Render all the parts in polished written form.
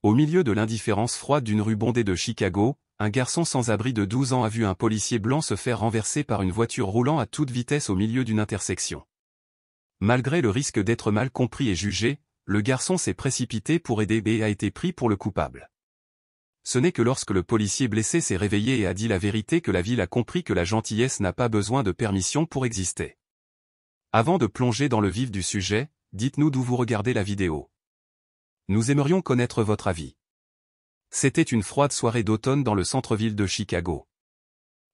Au milieu de l'indifférence froide d'une rue bondée de Chicago, un garçon sans abri de 12 ans a vu un policier blanc se faire renverser par une voiture roulant à toute vitesse au milieu d'une intersection. Malgré le risque d'être mal compris et jugé, le garçon s'est précipité pour aider et a été pris pour le coupable. Ce n'est que lorsque le policier blessé s'est réveillé et a dit la vérité que la ville a compris que la gentillesse n'a pas besoin de permission pour exister. Avant de plonger dans le vif du sujet, dites-nous d'où vous regardez la vidéo. Nous aimerions connaître votre avis. C'était une froide soirée d'automne dans le centre-ville de Chicago.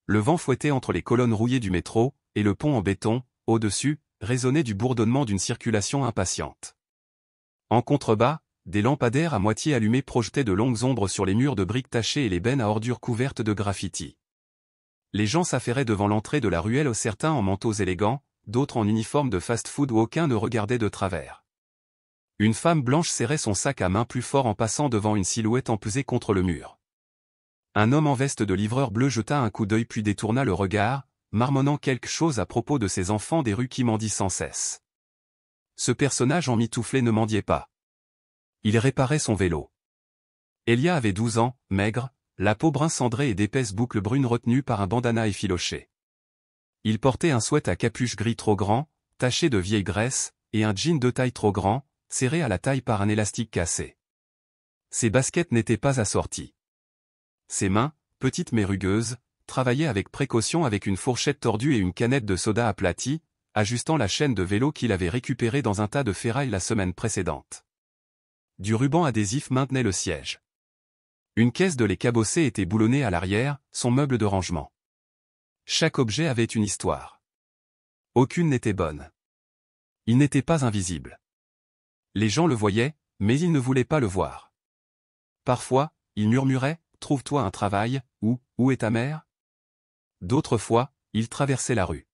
Le vent fouettait entre les colonnes rouillées du métro, et le pont en béton, au-dessus, résonnait du bourdonnement d'une circulation impatiente. En contrebas, des lampadaires à moitié allumés projetaient de longues ombres sur les murs de briques tachées et les bennes à ordures couvertes de graffitis. Les gens s'affairaient devant l'entrée de la ruelle, certains en manteaux élégants, d'autres en uniforme de fast-food où aucun ne regardait de travers. Une femme blanche serrait son sac à main plus fort en passant devant une silhouette empesée contre le mur. Un homme en veste de livreur bleu jeta un coup d'œil puis détourna le regard, marmonnant quelque chose à propos de ces enfants des rues qui mendient sans cesse. Ce personnage emmitouflé ne mendiait pas. Il réparait son vélo. Elia avait 12 ans, maigre, la peau brun cendrée et d'épaisses boucles brunes retenues par un bandana effiloché. Il portait un sweat à capuche gris trop grand, taché de vieille graisse, et un jean de taille trop grand, serré à la taille par un élastique cassé. Ses baskets n'étaient pas assorties. Ses mains, petites mais rugueuses, travaillaient avec précaution avec une fourchette tordue et une canette de soda aplatie, ajustant la chaîne de vélo qu'il avait récupérée dans un tas de ferraille la semaine précédente. Du ruban adhésif maintenait le siège. Une caisse de lait cabossée était boulonnée à l'arrière, son meuble de rangement. Chaque objet avait une histoire. Aucune n'était bonne. Il n'était pas invisible. Les gens le voyaient, mais ils ne voulaient pas le voir. Parfois, il murmurait « Trouve-toi un travail » ou « Où est ta mère ?» D'autres fois, il traversait la rue.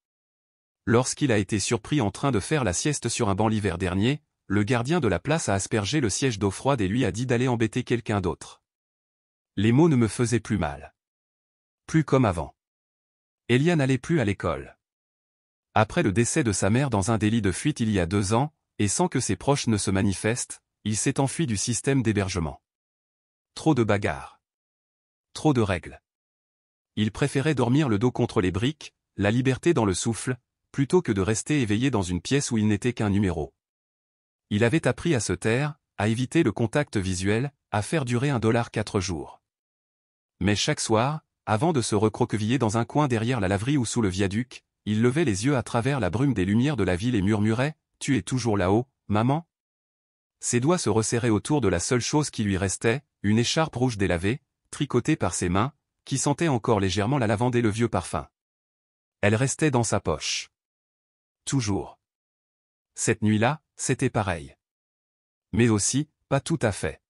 Lorsqu'il a été surpris en train de faire la sieste sur un banc l'hiver dernier, le gardien de la place a aspergé le siège d'eau froide et lui a dit d'aller embêter quelqu'un d'autre. Les mots ne me faisaient plus mal. Plus comme avant. Elia n'allait plus à l'école. Après le décès de sa mère dans un délit de fuite il y a 2 ans, et sans que ses proches ne se manifestent, il s'est enfui du système d'hébergement. Trop de bagarres. Trop de règles. Il préférait dormir le dos contre les briques, la liberté dans le souffle, plutôt que de rester éveillé dans une pièce où il n'était qu'un numéro. Il avait appris à se taire, à éviter le contact visuel, à faire durer $1 4 jours. Mais chaque soir, avant de se recroqueviller dans un coin derrière la laverie ou sous le viaduc, il levait les yeux à travers la brume des lumières de la ville et murmurait « Tu es toujours là-haut, maman ?» Ses doigts se resserraient autour de la seule chose qui lui restait, une écharpe rouge délavée, tricotée par ses mains, qui sentait encore légèrement la lavande et le vieux parfum. Elle restait dans sa poche. Toujours. Cette nuit-là, c'était pareil. Mais aussi, pas tout à fait.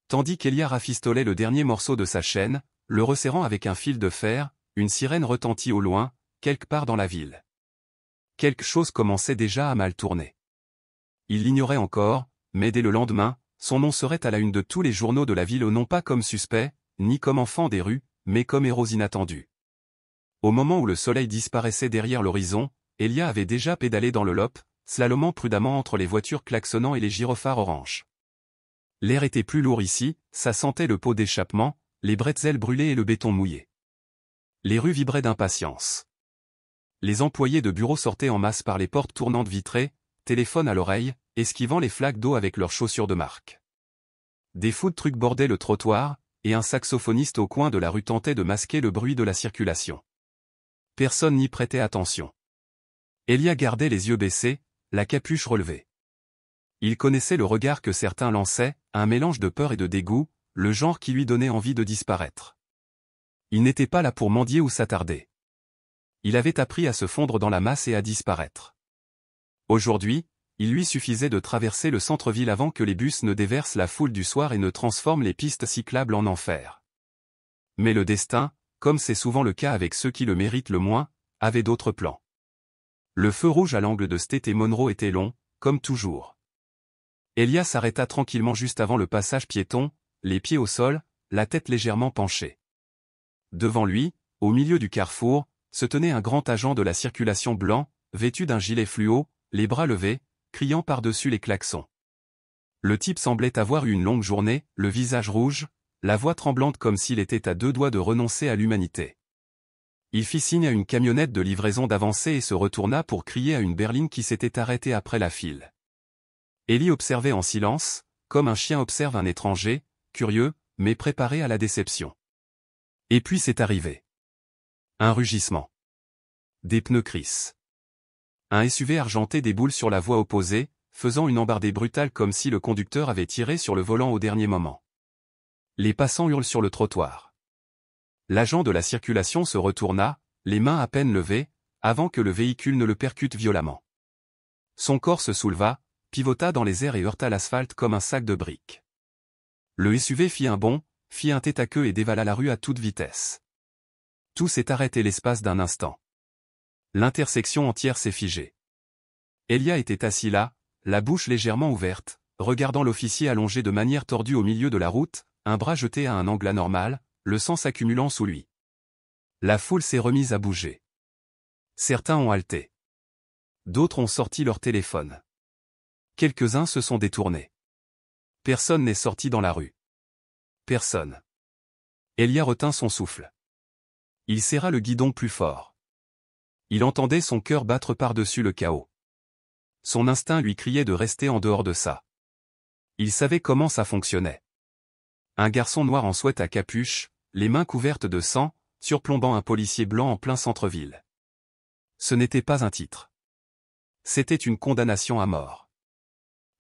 Tandis qu'Elia rafistolait le dernier morceau de sa chaîne, le resserrant avec un fil de fer, une sirène retentit au loin, quelque part dans la ville. Quelque chose commençait déjà à mal tourner. Il l'ignorait encore, mais dès le lendemain, son nom serait à la une de tous les journaux de la ville non pas comme suspect, ni comme enfant des rues, mais comme héros inattendus. Au moment où le soleil disparaissait derrière l'horizon, Elia avait déjà pédalé dans le Lop, slalomant prudemment entre les voitures klaxonnant et les gyrophares orange. L'air était plus lourd ici, ça sentait le pot d'échappement, les bretzels brûlés et le béton mouillé. Les rues vibraient d'impatience. Les employés de bureau sortaient en masse par les portes tournantes vitrées, téléphone à l'oreille, esquivant les flaques d'eau avec leurs chaussures de marque. Des food trucks bordaient le trottoir, et un saxophoniste au coin de la rue tentait de masquer le bruit de la circulation. Personne n'y prêtait attention. Elia gardait les yeux baissés, la capuche relevée. Il connaissait le regard que certains lançaient, un mélange de peur et de dégoût, le genre qui lui donnait envie de disparaître. Il n'était pas là pour mendier ou s'attarder. Il avait appris à se fondre dans la masse et à disparaître. Aujourd'hui, il lui suffisait de traverser le centre-ville avant que les bus ne déversent la foule du soir et ne transforment les pistes cyclables en enfer. Mais le destin, comme c'est souvent le cas avec ceux qui le méritent le moins, avait d'autres plans. Le feu rouge à l'angle de State et Monroe était long, comme toujours. Elia s'arrêta tranquillement juste avant le passage piéton, les pieds au sol, la tête légèrement penchée. Devant lui, au milieu du carrefour, se tenait un grand agent de la circulation blanc, vêtu d'un gilet fluo, les bras levés, criant par-dessus les klaxons. Le type semblait avoir eu une longue journée, le visage rouge, la voix tremblante comme s'il était à deux doigts de renoncer à l'humanité. Il fit signe à une camionnette de livraison d'avancer et se retourna pour crier à une berline qui s'était arrêtée après la file. Ellie observait en silence, comme un chien observe un étranger, curieux, mais préparé à la déception. Et puis c'est arrivé. Un rugissement. Des pneus crissent. Un SUV argenté déboule sur la voie opposée, faisant une embardée brutale comme si le conducteur avait tiré sur le volant au dernier moment. Les passants hurlent sur le trottoir. L'agent de la circulation se retourna, les mains à peine levées, avant que le véhicule ne le percute violemment. Son corps se souleva, pivota dans les airs et heurta l'asphalte comme un sac de briques. Le SUV fit un bond, fit un tête-à-queue et dévala la rue à toute vitesse. Tout s'est arrêté l'espace d'un instant. L'intersection entière s'est figée. Elia était assis là, la bouche légèrement ouverte, regardant l'officier allongé de manière tordue au milieu de la route, un bras jeté à un angle anormal, le sang s'accumulant sous lui. La foule s'est remise à bouger. Certains ont halté. D'autres ont sorti leur téléphone. Quelques-uns se sont détournés. Personne n'est sorti dans la rue. Personne. Elia retint son souffle. Il serra le guidon plus fort. Il entendait son cœur battre par-dessus le chaos. Son instinct lui criait de rester en dehors de ça. Il savait comment ça fonctionnait. Un garçon noir en sweat à capuche, les mains couvertes de sang, surplombant un policier blanc en plein centre-ville. Ce n'était pas un titre. C'était une condamnation à mort.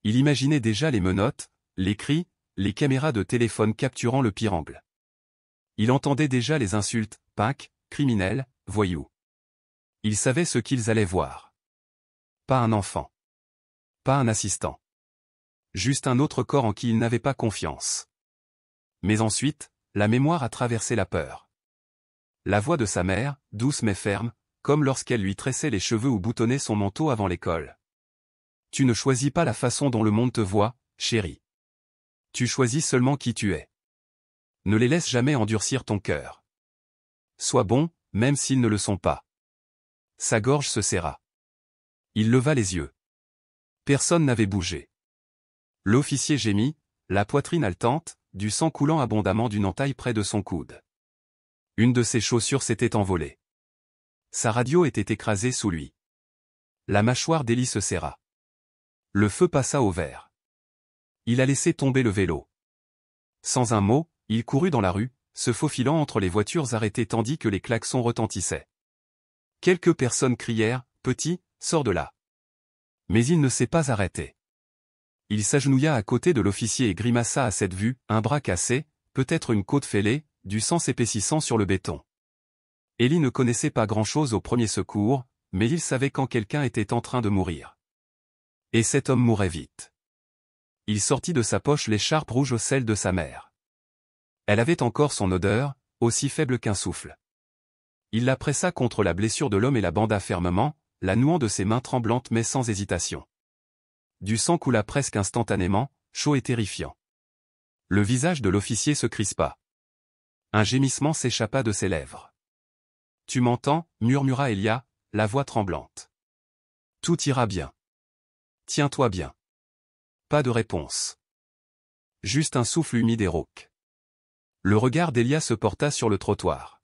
Il imaginait déjà les menottes, les cris, les caméras de téléphone capturant le pire angle. Il entendait déjà les insultes, punk, criminels, voyous. Il savait ce qu'ils allaient voir. Pas un enfant. Pas un assistant. Juste un autre corps en qui il n'avait pas confiance. Mais ensuite, la mémoire a traversé la peur. La voix de sa mère, douce mais ferme, comme lorsqu'elle lui tressait les cheveux ou boutonnait son manteau avant l'école. Tu ne choisis pas la façon dont le monde te voit, chérie. Tu choisis seulement qui tu es. Ne les laisse jamais endurcir ton cœur. Sois bon, même s'ils ne le sont pas. Sa gorge se serra. Il leva les yeux. Personne n'avait bougé. L'officier gémit, la poitrine haletante, du sang coulant abondamment d'une entaille près de son coude. Une de ses chaussures s'était envolée. Sa radio était écrasée sous lui. La mâchoire d'Ellie se serra. Le feu passa au vert. Il a laissé tomber le vélo. Sans un mot, il courut dans la rue, se faufilant entre les voitures arrêtées tandis que les klaxons retentissaient. Quelques personnes crièrent « Petit, sors de là !» Mais il ne s'est pas arrêté. Il s'agenouilla à côté de l'officier et grimaça à cette vue, un bras cassé, peut-être une côte fêlée, du sang s'épaississant sur le béton. Ellie ne connaissait pas grand-chose au premier secours, mais il savait quand quelqu'un était en train de mourir. Et cet homme mourait vite. Il sortit de sa poche l'écharpe rouge au sel de sa mère. Elle avait encore son odeur, aussi faible qu'un souffle. Il la pressa contre la blessure de l'homme et la banda fermement, la nouant de ses mains tremblantes mais sans hésitation. Du sang coula presque instantanément, chaud et terrifiant. Le visage de l'officier se crispa. Un gémissement s'échappa de ses lèvres. « Tu m'entends » murmura Elia, la voix tremblante. « Tout ira bien. Tiens-toi bien. » Pas de réponse. Juste un souffle humide et rauque. Le regard d'Elia se porta sur le trottoir.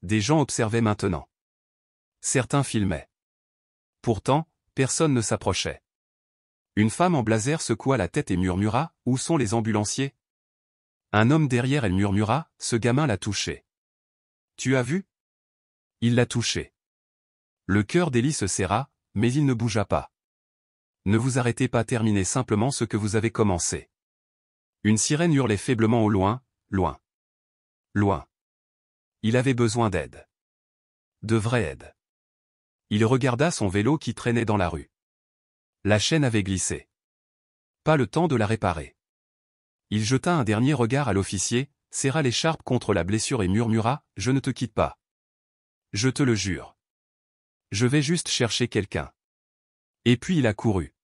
Des gens observaient maintenant. Certains filmaient. Pourtant, personne ne s'approchait. Une femme en blazer secoua la tête et murmura « Où sont les ambulanciers ?» Un homme derrière elle murmura « Ce gamin l'a touché. »« Tu as vu ?» Il l'a touché. Le cœur d'Ellie se serra, mais il ne bougea pas. Ne vous arrêtez pas, terminez simplement ce que vous avez commencé. Une sirène hurlait faiblement au loin, loin. Loin. Il avait besoin d'aide. De vraie aide. Il regarda son vélo qui traînait dans la rue. La chaîne avait glissé. Pas le temps de la réparer. Il jeta un dernier regard à l'officier, serra l'écharpe contre la blessure et murmura « Je ne te quitte pas. Je te le jure. Je vais juste chercher quelqu'un. » Et puis il a couru.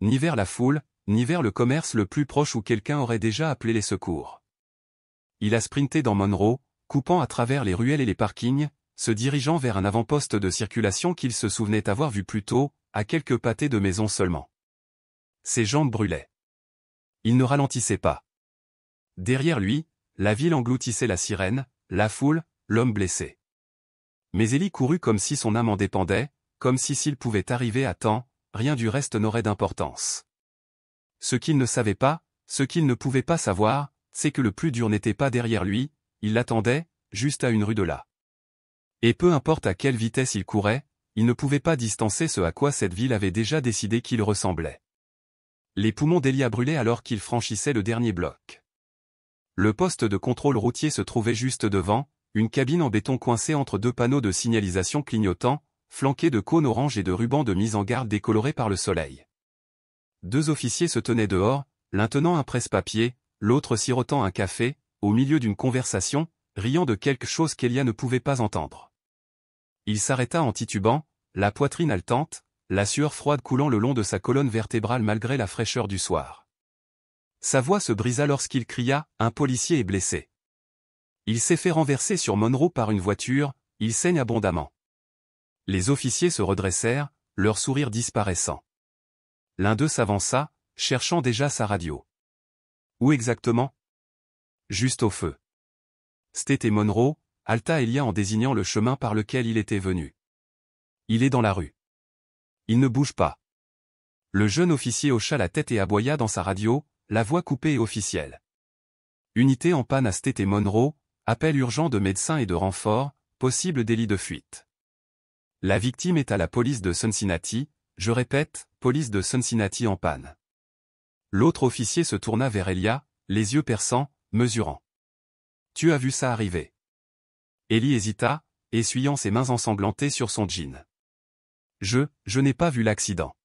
Ni vers la foule, ni vers le commerce le plus proche où quelqu'un aurait déjà appelé les secours. Il a sprinté dans Monroe, coupant à travers les ruelles et les parkings, se dirigeant vers un avant-poste de circulation qu'il se souvenait avoir vu plus tôt, à quelques pâtés de maison seulement. Ses jambes brûlaient. Il ne ralentissait pas. Derrière lui, la ville engloutissait la sirène, la foule, l'homme blessé. Mais Élie courut comme si son âme en dépendait, comme si s'il pouvait arriver à temps, rien du reste n'aurait d'importance. Ce qu'il ne savait pas, ce qu'il ne pouvait pas savoir, c'est que le plus dur n'était pas derrière lui, il l'attendait, juste à une rue de là. Et peu importe à quelle vitesse il courait, il ne pouvait pas distancer ce à quoi cette ville avait déjà décidé qu'il ressemblait. Les poumons d'Élie brûlaient alors qu'il franchissait le dernier bloc. Le poste de contrôle routier se trouvait juste devant, une cabine en béton coincée entre deux panneaux de signalisation clignotants, flanqués de cônes orange et de rubans de mise en garde décolorés par le soleil. Deux officiers se tenaient dehors, l'un tenant un presse-papier, l'autre sirotant un café, au milieu d'une conversation, riant de quelque chose qu'Elia ne pouvait pas entendre. Il s'arrêta en titubant, la poitrine haletante, la sueur froide coulant le long de sa colonne vertébrale malgré la fraîcheur du soir. Sa voix se brisa lorsqu'il cria « Un policier est blessé ». Il s'est fait renverser sur Monroe par une voiture, il saigne abondamment. Les officiers se redressèrent, leur sourire disparaissant. L'un d'eux s'avança, cherchant déjà sa radio. Où exactement? Juste au feu. C'était Monroe, halta Elia en désignant le chemin par lequel il était venu. Il est dans la rue. Il ne bouge pas. Le jeune officier hocha la tête et aboya dans sa radio, la voix coupée et officielle. Unité en panne à State et Monroe, appel urgent de médecins et de renforts, possible délit de fuite. La victime est à la police de Cincinnati, je répète, police de Cincinnati en panne. L'autre officier se tourna vers Elia, les yeux perçants, mesurant. Tu as vu ça arriver? Élie hésita, essuyant ses mains ensanglantées sur son jean. Je n'ai pas vu l'accident.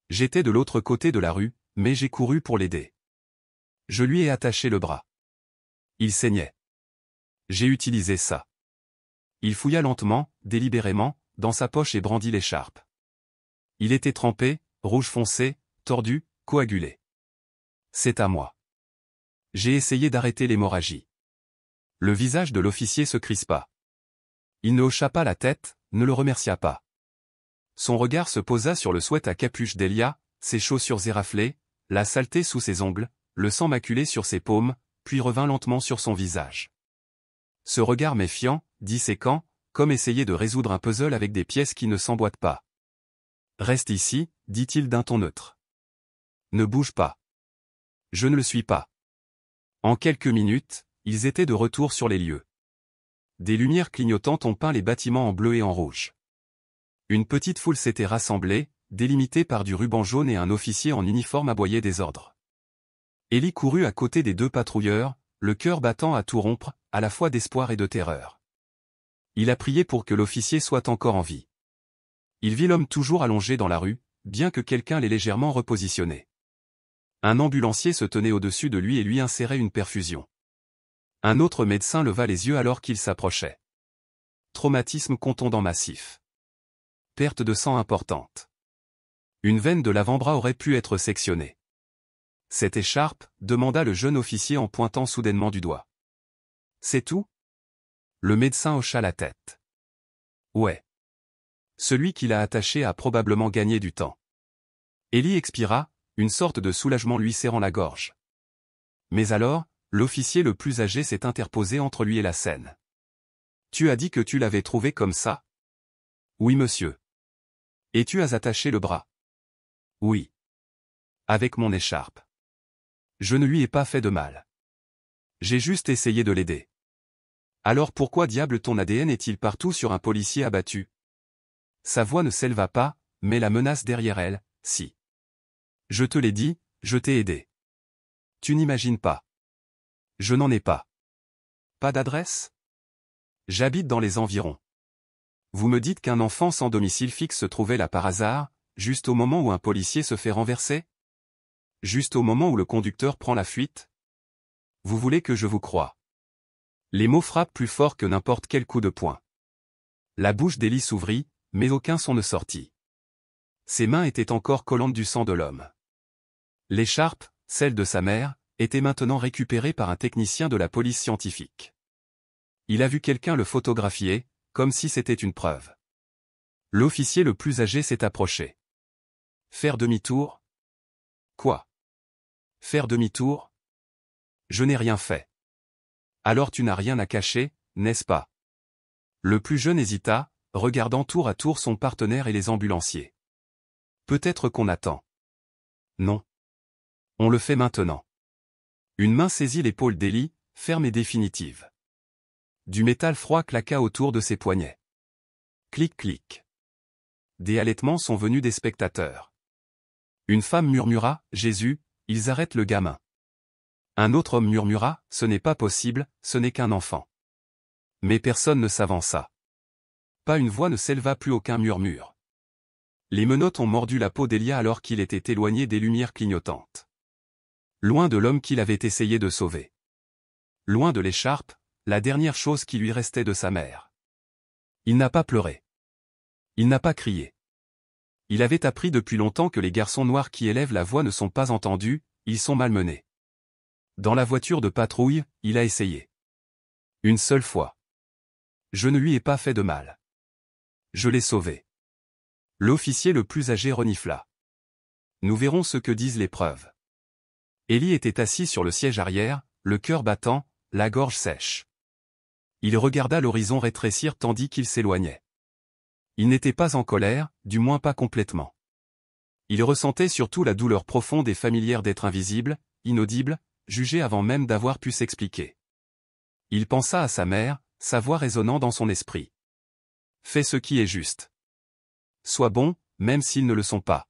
J'étais de l'autre côté de la rue, mais j'ai couru pour l'aider. Je lui ai attaché le bras. Il saignait. J'ai utilisé ça. Il fouilla lentement, délibérément, dans sa poche et brandit l'écharpe. Il était trempé, rouge foncé, tordu, coagulé. C'est à moi. J'ai essayé d'arrêter l'hémorragie. Le visage de l'officier se crispa. Il ne hocha pas la tête, ne le remercia pas. Son regard se posa sur le sweat à capuche d'Elia, ses chaussures éraflées, la saleté sous ses ongles, le sang maculé sur ses paumes, puis revint lentement sur son visage. Ce regard méfiant, disséquant, comme essayer de résoudre un puzzle avec des pièces qui ne s'emboîtent pas. Reste ici, dit-il d'un ton neutre. Ne bouge pas. Je ne le suis pas. En quelques minutes, ils étaient de retour sur les lieux. Des lumières clignotantes ont peint les bâtiments en bleu et en rouge. Une petite foule s'était rassemblée, délimitée par du ruban jaune et un officier en uniforme aboyait des ordres. Élie courut à côté des deux patrouilleurs, le cœur battant à tout rompre, à la fois d'espoir et de terreur. Il a prié pour que l'officier soit encore en vie. Il vit l'homme toujours allongé dans la rue, bien que quelqu'un l'ait légèrement repositionné. Un ambulancier se tenait au-dessus de lui et lui insérait une perfusion. Un autre médecin leva les yeux alors qu'il s'approchait. Traumatisme contondant massif. Perte de sang importante. Une veine de l'avant-bras aurait pu être sectionnée. Cette écharpe, demanda le jeune officier en pointant soudainement du doigt. C'est tout? Le médecin hocha la tête. Ouais. Celui qui l'a attaché a probablement gagné du temps. Élie expira, une sorte de soulagement lui serrant la gorge. Mais alors, l'officier le plus âgé s'est interposé entre lui et la scène. Tu as dit que tu l'avais trouvé comme ça? Oui, monsieur. Et tu as attaché le bras? Oui. Avec mon écharpe. Je ne lui ai pas fait de mal. J'ai juste essayé de l'aider. Alors pourquoi diable ton ADN est-il partout sur un policier abattu? Sa voix ne s'éleva pas, mais la menace derrière elle, si. Je te l'ai dit, je t'ai aidé. Tu n'imagines pas. Je n'en ai pas. Pas d'adresse? J'habite dans les environs. Vous me dites qu'un enfant sans domicile fixe se trouvait là par hasard, juste au moment où un policier se fait renverser? Juste au moment où le conducteur prend la fuite? Vous voulez que je vous croie? Les mots frappent plus fort que n'importe quel coup de poing. La bouche d'Élie s'ouvrit, mais aucun son ne sortit. Ses mains étaient encore collantes du sang de l'homme. L'écharpe, celle de sa mère, était maintenant récupérée par un technicien de la police scientifique. Il a vu quelqu'un le photographier, comme si c'était une preuve. L'officier le plus âgé s'est approché. Faire demi-tour? Quoi? Faire demi-tour? Je n'ai rien fait. Alors tu n'as rien à cacher, n'est-ce pas? Le plus jeune hésita, regardant tour à tour son partenaire et les ambulanciers. Peut-être qu'on attend. Non. On le fait maintenant. Une main saisit l'épaule d'Ellie, ferme et définitive. Du métal froid claqua autour de ses poignets. Clic-clic. Des halètements sont venus des spectateurs. Une femme murmura, « Jésus, ils arrêtent le gamin. » Un autre homme murmura, « Ce n'est pas possible, ce n'est qu'un enfant. » Mais personne ne s'avança. Pas une voix ne s'éleva, plus aucun murmure. Les menottes ont mordu la peau d'Elia alors qu'il était éloigné des lumières clignotantes. Loin de l'homme qu'il avait essayé de sauver. Loin de l'écharpe, la dernière chose qui lui restait de sa mère. Il n'a pas pleuré. Il n'a pas crié. Il avait appris depuis longtemps que les garçons noirs qui élèvent la voix ne sont pas entendus, ils sont malmenés. Dans la voiture de patrouille, il a essayé. Une seule fois. Je ne lui ai pas fait de mal. Je l'ai sauvé. L'officier le plus âgé renifla. Nous verrons ce que disent les preuves. Ellie était assis sur le siège arrière, le cœur battant, la gorge sèche. Il regarda l'horizon rétrécir tandis qu'il s'éloignait. Il n'était pas en colère, du moins pas complètement. Il ressentait surtout la douleur profonde et familière d'être invisible, inaudible, jugé avant même d'avoir pu s'expliquer. Il pensa à sa mère, sa voix résonnant dans son esprit. Fais ce qui est juste. Sois bon, même s'ils ne le sont pas.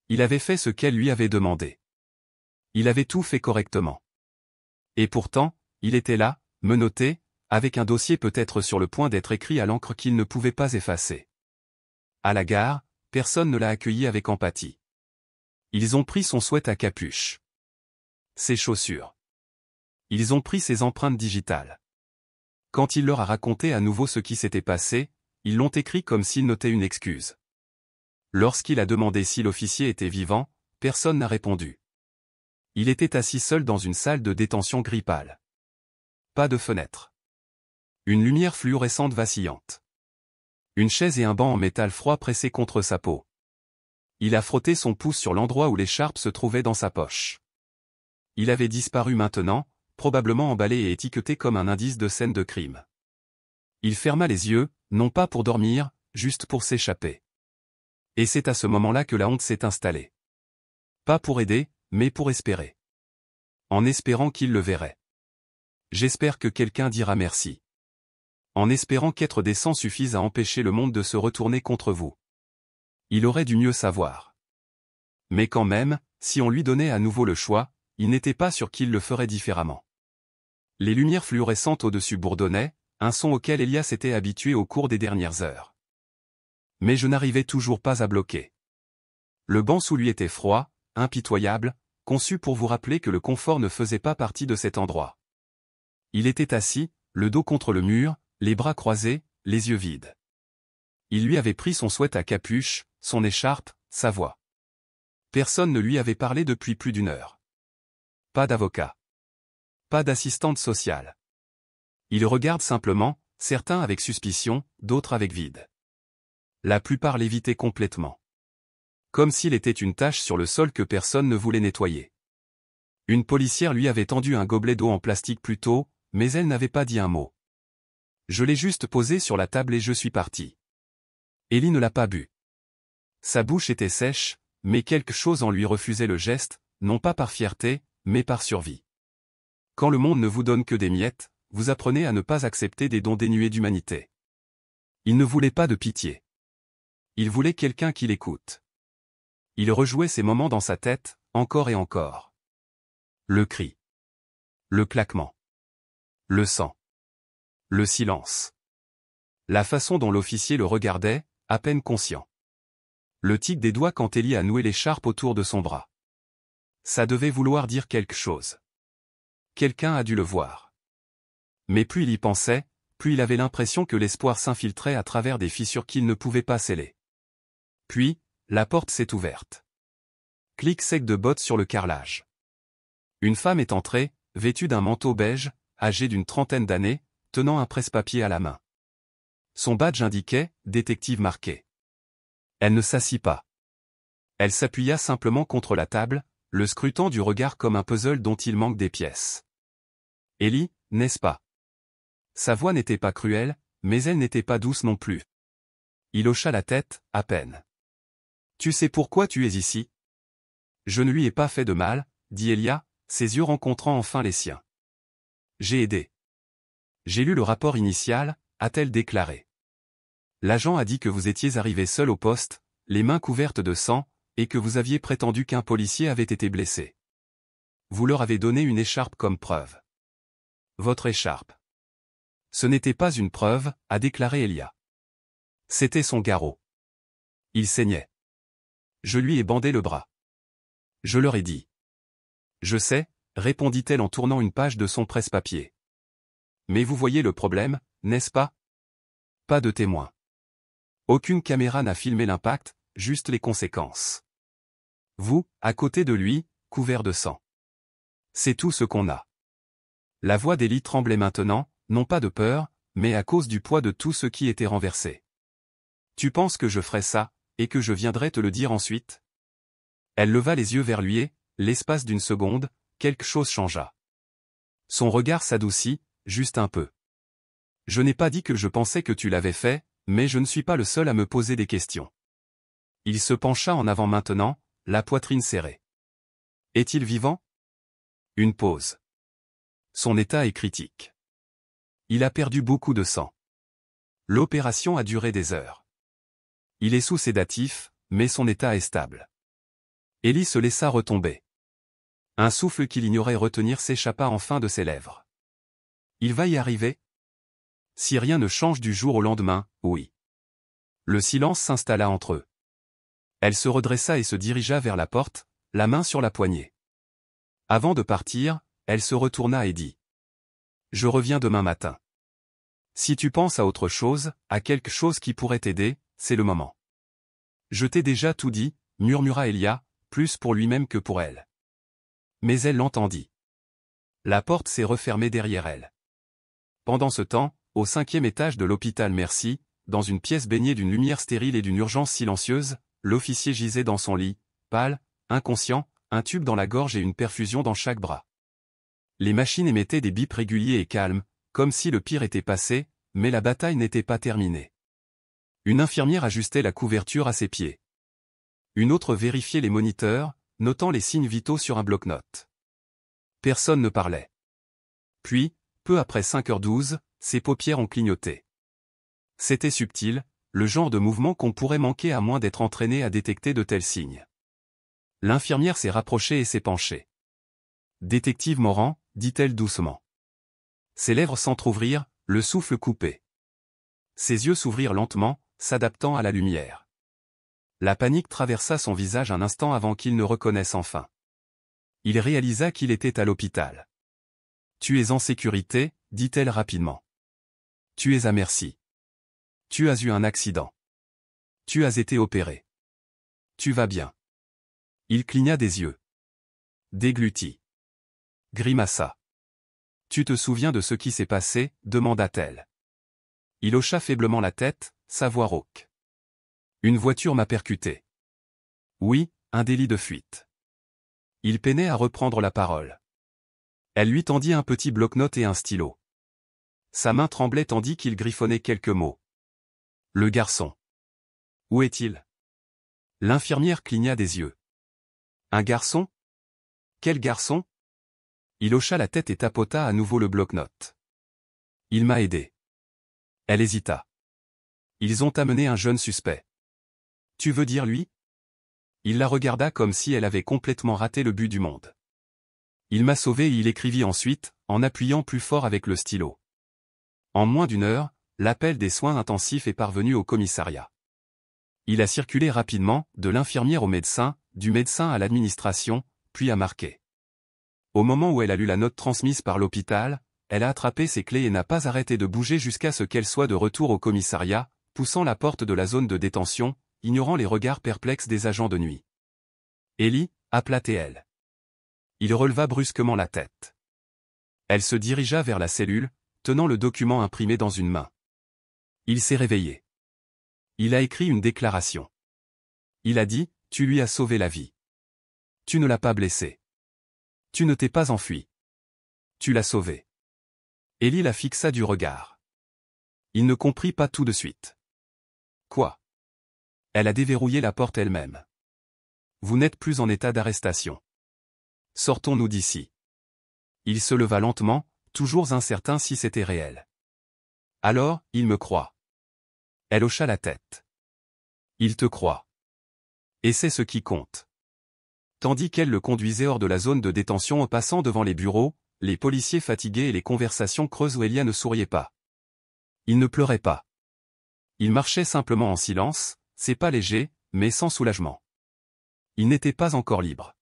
Il avait fait ce qu'elle lui avait demandé. Il avait tout fait correctement. Et pourtant, il était là, menotté, avec un dossier peut-être sur le point d'être écrit à l'encre qu'il ne pouvait pas effacer. À la gare, personne ne l'a accueilli avec empathie. Ils ont pris son sweat à capuche. Ses chaussures. Ils ont pris ses empreintes digitales. Quand il leur a raconté à nouveau ce qui s'était passé, ils l'ont écrit comme s'il notait une excuse. Lorsqu'il a demandé si l'officier était vivant, personne n'a répondu. Il était assis seul dans une salle de détention gris pâle. Pas de fenêtre. Une lumière fluorescente vacillante. Une chaise et un banc en métal froid pressés contre sa peau. Il a frotté son pouce sur l'endroit où l'écharpe se trouvait dans sa poche. Il avait disparu maintenant, probablement emballé et étiqueté comme un indice de scène de crime. Il ferma les yeux, non pas pour dormir, juste pour s'échapper. Et c'est à ce moment-là que la honte s'est installée. Pas pour aider, mais pour espérer. En espérant qu'il le verrait. J'espère que quelqu'un dira merci. En espérant qu'être décent suffise à empêcher le monde de se retourner contre vous. Il aurait dû mieux savoir. Mais quand même, si on lui donnait à nouveau le choix, il n'était pas sûr qu'il le ferait différemment. Les lumières fluorescentes au-dessus bourdonnaient, un son auquel Elia s'était habitué au cours des dernières heures. Mais je n'arrivais toujours pas à bloquer. Le banc sous lui était froid, impitoyable, conçu pour vous rappeler que le confort ne faisait pas partie de cet endroit. Il était assis, le dos contre le mur, les bras croisés, les yeux vides. Il lui avait pris son sweat à capuche, son écharpe, sa voix. Personne ne lui avait parlé depuis plus d'une heure. Pas d'avocat. Pas d'assistante sociale. Il regarde simplement, certains avec suspicion, d'autres avec vide. La plupart l'évitaient complètement. Comme s'il était une tache sur le sol que personne ne voulait nettoyer. Une policière lui avait tendu un gobelet d'eau en plastique plus tôt, mais elle n'avait pas dit un mot. Je l'ai juste posé sur la table et je suis parti. Ellie ne l'a pas bu. Sa bouche était sèche, mais quelque chose en lui refusait le geste, non pas par fierté, mais par survie. Quand le monde ne vous donne que des miettes, vous apprenez à ne pas accepter des dons dénués d'humanité. Il ne voulait pas de pitié. Il voulait quelqu'un qui l'écoute. Il rejouait ces moments dans sa tête, encore et encore. Le cri. Le claquement. Le sang. Le silence. La façon dont l'officier le regardait, à peine conscient. Le tic des doigts quand Ellie a noué l'écharpe autour de son bras. Ça devait vouloir dire quelque chose. Quelqu'un a dû le voir. Mais plus il y pensait, plus il avait l'impression que l'espoir s'infiltrait à travers des fissures qu'il ne pouvait pas sceller. Puis, la porte s'est ouverte. Clic sec de bottes sur le carrelage. Une femme est entrée, vêtue d'un manteau beige, âgée d'une trentaine d'années, tenant un presse-papier à la main. Son badge indiquait « Détective marqué ». Elle ne s'assit pas. Elle s'appuya simplement contre la table, le scrutant du regard comme un puzzle dont il manque des pièces. Ellie, n'est-ce pas? Sa voix n'était pas cruelle, mais elle n'était pas douce non plus. Il hocha la tête, à peine. Tu sais pourquoi tu es ici? Je ne lui ai pas fait de mal, dit Elia, ses yeux rencontrant enfin les siens. J'ai aidé. J'ai lu le rapport initial, a-t-elle déclaré. L'agent a dit que vous étiez arrivé seul au poste, les mains couvertes de sang, et que vous aviez prétendu qu'un policier avait été blessé. Vous leur avez donné une écharpe comme preuve. Votre écharpe. Ce n'était pas une preuve, a déclaré Elia. C'était son garrot. Il saignait. Je lui ai bandé le bras. Je leur ai dit. Je sais, répondit-elle en tournant une page de son presse-papier. Mais vous voyez le problème, n'est-ce pas? Pas de témoin. Aucune caméra n'a filmé l'impact, juste les conséquences. Vous, à côté de lui, couvert de sang. C'est tout ce qu'on a. La voix d'Ellie tremblait maintenant, non pas de peur, mais à cause du poids de tout ce qui était renversé. Tu penses que je ferai ça, et que je viendrai te le dire ensuite? Elle leva les yeux vers lui et, l'espace d'une seconde, quelque chose changea. Son regard s'adoucit, juste un peu. Je n'ai pas dit que je pensais que tu l'avais fait, mais je ne suis pas le seul à me poser des questions. Il se pencha en avant maintenant, la poitrine serrée. Est-il vivant? Une pause. Son état est critique. Il a perdu beaucoup de sang. L'opération a duré des heures. Il est sous sédatif, mais son état est stable. Ellie se laissa retomber. Un souffle qu'il ignorait retenir s'échappa enfin de ses lèvres. Il va y arriver? Si rien ne change du jour au lendemain, oui. Le silence s'installa entre eux. Elle se redressa et se dirigea vers la porte, la main sur la poignée. Avant de partir, elle se retourna et dit. Je reviens demain matin. Si tu penses à autre chose, à quelque chose qui pourrait t'aider, c'est le moment. Je t'ai déjà tout dit, murmura Elia, plus pour lui-même que pour elle. Mais elle l'entendit. La porte s'est refermée derrière elle. Pendant ce temps, au 5e étage de l'hôpital Merci, dans une pièce baignée d'une lumière stérile et d'une urgence silencieuse, l'officier gisait dans son lit, pâle, inconscient, un tube dans la gorge et une perfusion dans chaque bras. Les machines émettaient des bips réguliers et calmes, comme si le pire était passé, mais la bataille n'était pas terminée. Une infirmière ajustait la couverture à ses pieds. Une autre vérifiait les moniteurs, notant les signes vitaux sur un bloc-notes. Personne ne parlait. Puis, peu après 5h12, ses paupières ont clignoté. C'était subtil, le genre de mouvement qu'on pourrait manquer à moins d'être entraîné à détecter de tels signes. L'infirmière s'est rapprochée et s'est penchée. Détective Morand, dit-elle doucement. Ses lèvres s'entr'ouvrirent, le souffle coupé. Ses yeux s'ouvrirent lentement, s'adaptant à la lumière. La panique traversa son visage un instant avant qu'il ne reconnaisse enfin. Il réalisa qu'il était à l'hôpital. Tu es en sécurité, dit-elle rapidement. Tu es à Merci. Tu as eu un accident. Tu as été opéré. Tu vas bien. Il cligna des yeux. Déglutit. Grimaça. Tu te souviens de ce qui s'est passé, demanda-t-elle. Il hocha faiblement la tête, sa voix rauque. Une voiture m'a percuté. Oui, un délit de fuite. Il peinait à reprendre la parole. Elle lui tendit un petit bloc-notes et un stylo. Sa main tremblait tandis qu'il griffonnait quelques mots. Le garçon. Où est-il? L'infirmière cligna des yeux. Un garçon? Quel garçon? Il hocha la tête et tapota à nouveau le bloc-notes. Il m'a aidé. Elle hésita. Ils ont amené un jeune suspect. Tu veux dire lui? Il la regarda comme si elle avait complètement raté le but du monde. Il m'a sauvé et il écrivit ensuite, en appuyant plus fort avec le stylo. En moins d'une heure, l'appel des soins intensifs est parvenu au commissariat. Il a circulé rapidement, de l'infirmière au médecin, du médecin à l'administration, puis a marqué. Au moment où elle a lu la note transmise par l'hôpital, elle a attrapé ses clés et n'a pas arrêté de bouger jusqu'à ce qu'elle soit de retour au commissariat, poussant la porte de la zone de détention, ignorant les regards perplexes des agents de nuit. Ellie, appela-t-elle. Il releva brusquement la tête. Elle se dirigea vers la cellule, tenant le document imprimé dans une main. Il s'est réveillé. Il a écrit une déclaration. Il a dit, tu lui as sauvé la vie. Tu ne l'as pas blessé. Tu ne t'es pas enfui. Tu l'as sauvé. Ellie la fixa du regard. Il ne comprit pas tout de suite. Quoi? Elle a déverrouillé la porte elle-même. Vous n'êtes plus en état d'arrestation. Sortons-nous d'ici. Il se leva lentement, toujours incertain si c'était réel. Alors, il me croit. Elle hocha la tête. Il te croit. Et c'est ce qui compte. Tandis qu'elle le conduisait hors de la zone de détention en passant devant les bureaux, les policiers fatigués et les conversations creuses où Elia ne souriait pas. Il ne pleurait pas. Il marchait simplement en silence, c'est pas léger, mais sans soulagement. Il n'était pas encore libre.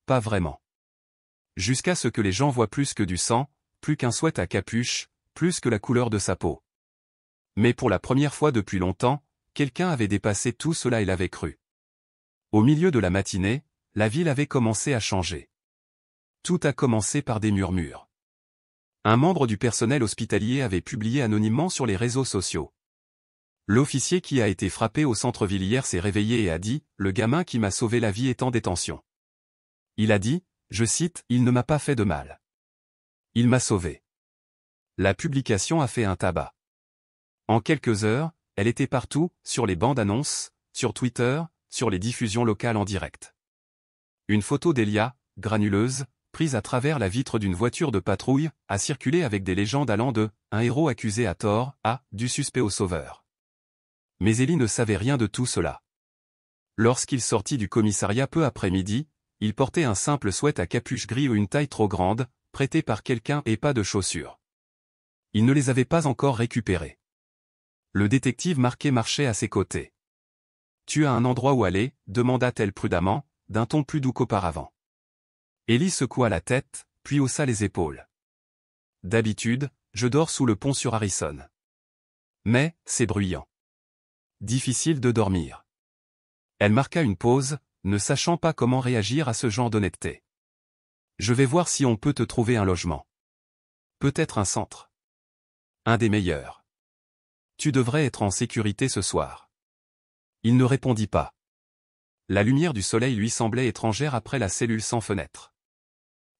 Pas vraiment. Jusqu'à ce que les gens voient plus que du sang, plus qu'un sweat à capuche, plus que la couleur de sa peau. Mais pour la première fois depuis longtemps, quelqu'un avait dépassé tout cela et l'avait cru. Au milieu de la matinée, la ville avait commencé à changer. Tout a commencé par des murmures. Un membre du personnel hospitalier avait publié anonymement sur les réseaux sociaux. L'officier qui a été frappé au centre-ville hier s'est réveillé et a dit « Le gamin qui m'a sauvé la vie est en détention ». Il a dit, je cite, « Il ne m'a pas fait de mal. Il m'a sauvé ». La publication a fait un tabac. En quelques heures, elle était partout, sur les bandes annonces, sur Twitter, sur les diffusions locales en direct. Une photo d'Elia, granuleuse, prise à travers la vitre d'une voiture de patrouille, a circulé avec des légendes allant de « un héros accusé à tort » à « du suspect au sauveur ». Mais Ellie ne savait rien de tout cela. Lorsqu'il sortit du commissariat peu après midi, il portait un simple sweat à capuche gris ou une taille trop grande, prêté par quelqu'un et pas de chaussures. Il ne les avait pas encore récupérées. Le détective Marquet marchait à ses côtés. « Tu as un endroit où aller ?» demanda-t-elle prudemment, d'un ton plus doux qu'auparavant. Ellie secoua la tête, puis haussa les épaules. « D'habitude, je dors sous le pont sur Harrison. Mais, c'est bruyant. Difficile de dormir. » Elle marqua une pause, ne sachant pas comment réagir à ce genre d'honnêteté. « Je vais voir si on peut te trouver un logement. Peut-être un centre. Un des meilleurs. Tu devrais être en sécurité ce soir. » Il ne répondit pas. La lumière du soleil lui semblait étrangère après la cellule sans fenêtre.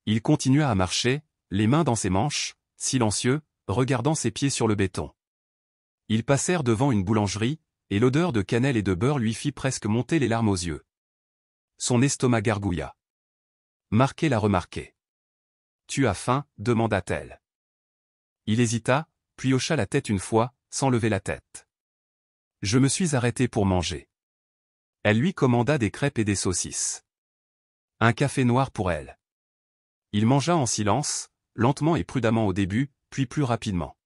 Il continua à marcher, les mains dans ses manches, silencieux, regardant ses pieds sur le béton. Ils passèrent devant une boulangerie, et l'odeur de cannelle et de beurre lui fit presque monter les larmes aux yeux. Son estomac gargouilla. Marquet la remarquait. « Tu as faim ?» demanda-t-elle. Il hésita, puis hocha la tête une fois, sans lever la tête. « Je me suis arrêté pour manger. » Elle lui commanda des crêpes et des saucisses. Un café noir pour elle. Il mangea en silence, lentement et prudemment au début, puis plus rapidement.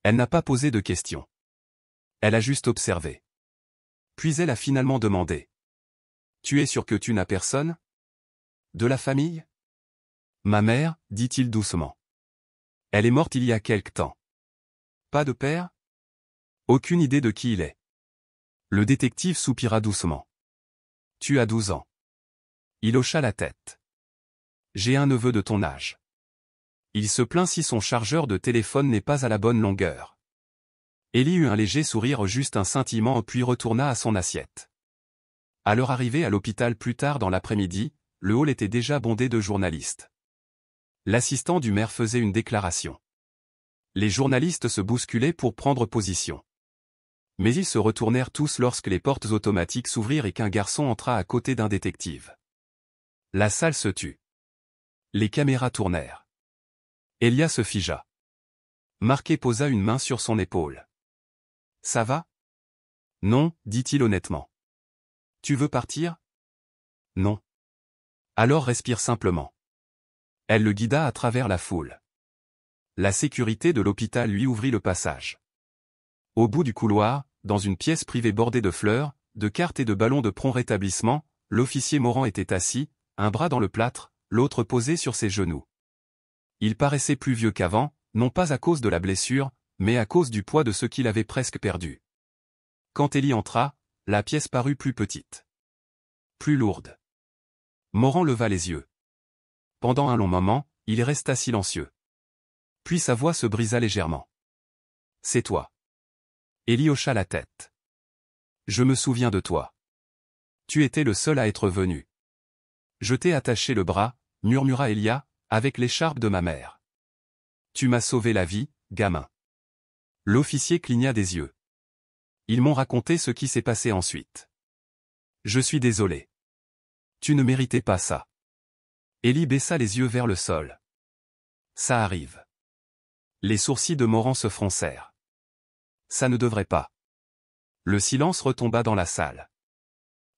Elle n'a pas posé de questions. Elle a juste observé. Puis elle a finalement demandé. « Tu es sûr que tu n'as personne? De la famille? » « Ma mère, dit-il doucement. Elle est morte il y a quelque temps. » « Pas de père? » « Aucune idée de qui il est. » Le détective soupira doucement. « Tu as 12 ans. » Il hocha la tête. « J'ai un neveu de ton âge. » Il se plaint si son chargeur de téléphone n'est pas à la bonne longueur. Ellie eut un léger sourire, juste un scintillement, puis retourna à son assiette. À leur arrivée à l'hôpital plus tard dans l'après-midi, le hall était déjà bondé de journalistes. L'assistant du maire faisait une déclaration. Les journalistes se bousculaient pour prendre position. Mais ils se retournèrent tous lorsque les portes automatiques s'ouvrirent et qu'un garçon entra à côté d'un détective. La salle se tut. Les caméras tournèrent. Elia se figea. Marquet posa une main sur son épaule. « Ça va? » « Non, dit-il honnêtement. »« Tu veux partir? » ?»« Non. »« Alors respire simplement. » Elle le guida à travers la foule. La sécurité de l'hôpital lui ouvrit le passage. Au bout du couloir, dans une pièce privée bordée de fleurs, de cartes et de ballons de prompt rétablissement, l'officier Morand était assis, un bras dans le plâtre, l'autre posé sur ses genoux. Il paraissait plus vieux qu'avant, non pas à cause de la blessure, mais à cause du poids de ce qu'il avait presque perdu. Quand Ellie entra, la pièce parut plus petite. Plus lourde. Morand leva les yeux. Pendant un long moment, il resta silencieux. Puis sa voix se brisa légèrement. « C'est toi. » Ellie hocha la tête. « Je me souviens de toi. Tu étais le seul à être venu. Je t'ai attaché le bras, murmura Elia, avec l'écharpe de ma mère. Tu m'as sauvé la vie, gamin. L'officier cligna des yeux. Ils m'ont raconté ce qui s'est passé ensuite. Je suis désolé. Tu ne méritais pas ça. Élie baissa les yeux vers le sol. Ça arrive. Les sourcils de Morand se froncèrent. Ça ne devrait pas. Le silence retomba dans la salle.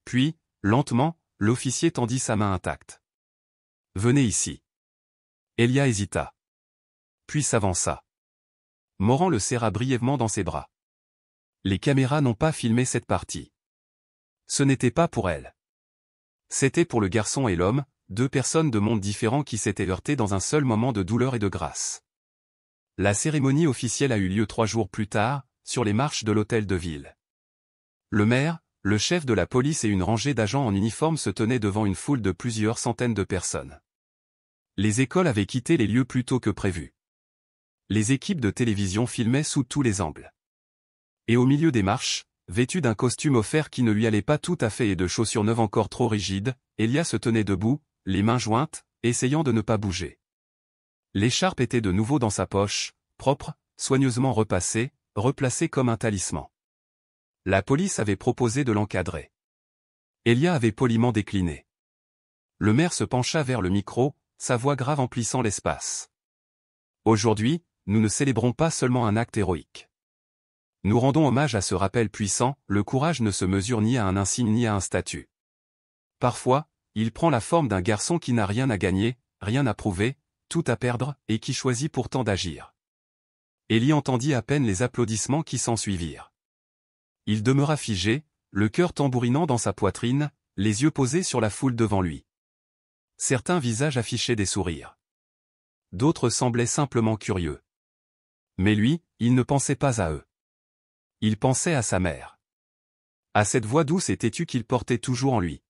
Puis, lentement, l'officier tendit sa main intacte. Venez ici. Elia hésita. Puis s'avança. Morand le serra brièvement dans ses bras. Les caméras n'ont pas filmé cette partie. Ce n'était pas pour elle. C'était pour le garçon et l'homme, deux personnes de mondes différents qui s'étaient heurtées dans un seul moment de douleur et de grâce. La cérémonie officielle a eu lieu 3 jours plus tard, sur les marches de l'hôtel de ville. Le maire, le chef de la police et une rangée d'agents en uniforme se tenaient devant une foule de plusieurs centaines de personnes. Les écoles avaient quitté les lieux plus tôt que prévu. Les équipes de télévision filmaient sous tous les angles. Et au milieu des marches, vêtu d'un costume offert qui ne lui allait pas tout à fait et de chaussures neuves encore trop rigides, Elia se tenait debout, les mains jointes, essayant de ne pas bouger. L'écharpe était de nouveau dans sa poche, propre, soigneusement repassée, replacée comme un talisman. La police avait proposé de l'encadrer. Elia avait poliment décliné. Le maire se pencha vers le micro, sa voix grave emplissant l'espace. Aujourd'hui, nous ne célébrons pas seulement un acte héroïque. Nous rendons hommage à ce rappel puissant, le courage ne se mesure ni à un insigne ni à un statut. Parfois, il prend la forme d'un garçon qui n'a rien à gagner, rien à prouver, tout à perdre, et qui choisit pourtant d'agir. Élie entendit à peine les applaudissements qui s'ensuivirent. Il demeura figé, le cœur tambourinant dans sa poitrine, les yeux posés sur la foule devant lui. Certains visages affichaient des sourires. D'autres semblaient simplement curieux. Mais lui, il ne pensait pas à eux. Il pensait à sa mère. À cette voix douce et têtue qu'il portait toujours en lui.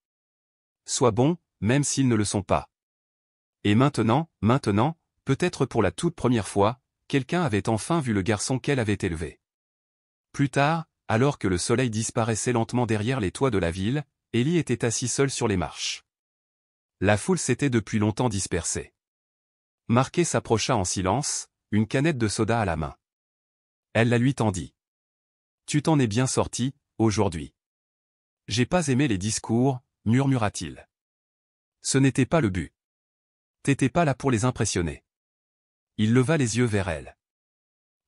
Sois bon, même s'ils ne le sont pas. Et maintenant, peut-être pour la toute première fois, quelqu'un avait enfin vu le garçon qu'elle avait élevé. Plus tard, alors que le soleil disparaissait lentement derrière les toits de la ville, Élie était assis seul sur les marches. La foule s'était depuis longtemps dispersée. Marquet s'approcha en silence, une canette de soda à la main. Elle la lui tendit. Tu t'en es bien sorti, aujourd'hui. J'ai pas aimé les discours, murmura-t-il. Ce n'était pas le but. T'étais pas là pour les impressionner. Il leva les yeux vers elle.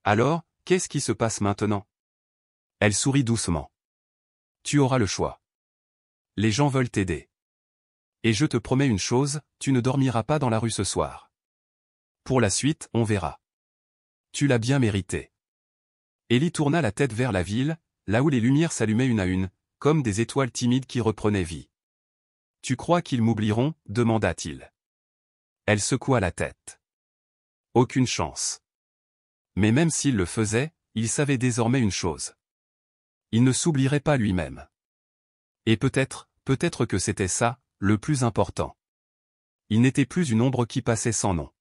Alors, qu'est-ce qui se passe maintenant? Elle sourit doucement. Tu auras le choix. Les gens veulent t'aider. Et je te promets une chose, tu ne dormiras pas dans la rue ce soir. Pour la suite, on verra. Tu l'as bien mérité. Élie tourna la tête vers la ville, là où les lumières s'allumaient une à une, comme des étoiles timides qui reprenaient vie. Tu crois qu'ils m'oublieront? Demanda-t-il. Elle secoua la tête. Aucune chance. Mais même s'il le faisait, il savait désormais une chose. Il ne s'oublierait pas lui-même. Et peut-être que c'était ça, le plus important. Il n'était plus une ombre qui passait sans nom.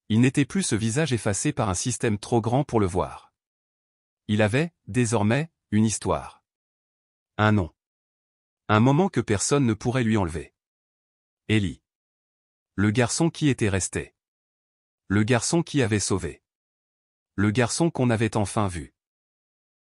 Il n'était plus ce visage effacé par un système trop grand pour le voir. Il avait, désormais, une histoire. Un nom. Un moment que personne ne pourrait lui enlever. Élie. Le garçon qui était resté. Le garçon qui avait sauvé. Le garçon qu'on avait enfin vu.